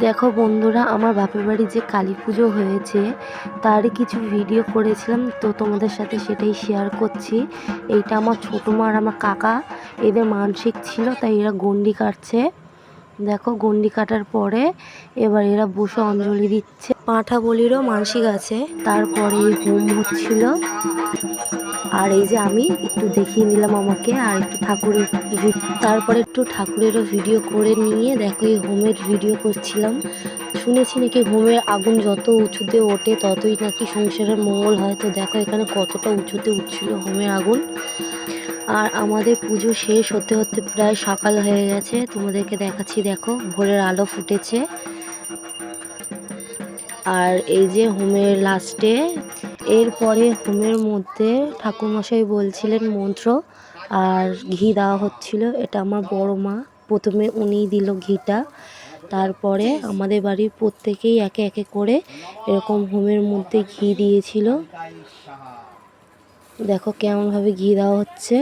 দেখো বন্ধুরা, আমার বাপের বাড়ি যে কালী পুজো হয়েছে তারই কিছু ভিডিও করেছিলাম, তো তোমাদের সাথে সেটাই শেয়ার করছি। এইটা আমার ছোটো মা আর আমার কাকা, এদের মানসিক ছিল তাই এরা গণ্ডি কাটছে। দেখো, গণ্ডি কাটার পরে এবার এরা বসে অঞ্জলি দিচ্ছে। পাঁঠা বলিরও মানসিক আছে, তারপরে হোম হচ্ছিল। আর এই যে আমি একটু দেখিয়ে নিলাম আমাকে, আর একটু ঠাকুরের তারপরে একটু ঠাকুরেরও ভিডিও করে নিয়ে দেখো এই হোমের ভিডিও করছিলাম। শুনেছি নাকি হোমের আগুন যত উঁচুতে ওঠে ততই নাকি সংসারের মঙ্গল হয়। তো দেখো এখানে কতটা উঁচুতে উঠছিল হোমের আগুন। আর আমাদের পুজো শেষ হতে হতে প্রায় সকাল হয়ে গেছে। তোমাদেরকে দেখাচ্ছি, দেখো ভোরের আলো ফুটেছে। আর এই যে হোমের লাস্টে, এরপরে হোমের মধ্যে ঠাকুরমশাই বলছিলেন মন্ত্র আর ঘি দেওয়া হচ্ছিল। এটা আমার বড় মা, প্রথমে উনিই দিল ঘিটা। তারপরে আমাদের বাড়ির প্রত্যেকেই একে একে করে এরকম হোমের মধ্যে ঘি দিয়েছিল। দেখো কেমনভাবে ঘি দেওয়া হচ্ছে।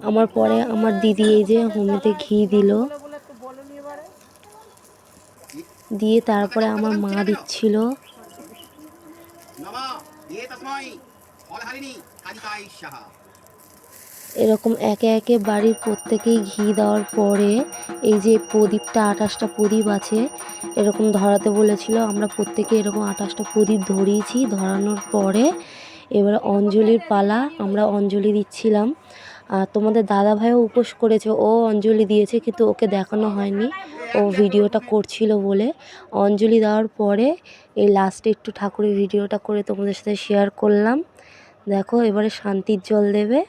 আমার পরে আমার দিদি এই যে হোমেতে ঘি দিল, দিয়ে তারপরে আমার মা দিচ্ছিল। এরকম একে একে বাড়ির প্রত্যেকেই ঘি দেওয়ার পরে এই যে প্রদীপটা, 28টা প্রদীপ আছে এরকম ধরাতে বলেছিল। আমরা প্রত্যেকে এরকম 28টা প্রদীপ ধরিয়েছি। ধরানোর পরে এবার অঞ্জলির পালা, আমরা অঞ্জলি দিচ্ছিলাম। আর তোমাদের দাদা ভাইও উপোস করেছে, ও অঞ্জলি দিয়েছে, কিন্তু ওকে দেখানো হয়নি, ও ভিডিওটা করছিল বলে। অঞ্জলি দেওয়ার পরে এই লাস্টে একটু ঠাকুরের ভিডিওটা করে তোমাদের সাথে শেয়ার করলাম। দেখো এবারে শান্তির জল দেবে।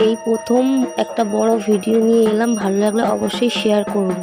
এই প্রথম একটা বড় ভিডিও নিয়ে এলাম, ভালো লাগলে অবশ্যই শেয়ার করুন।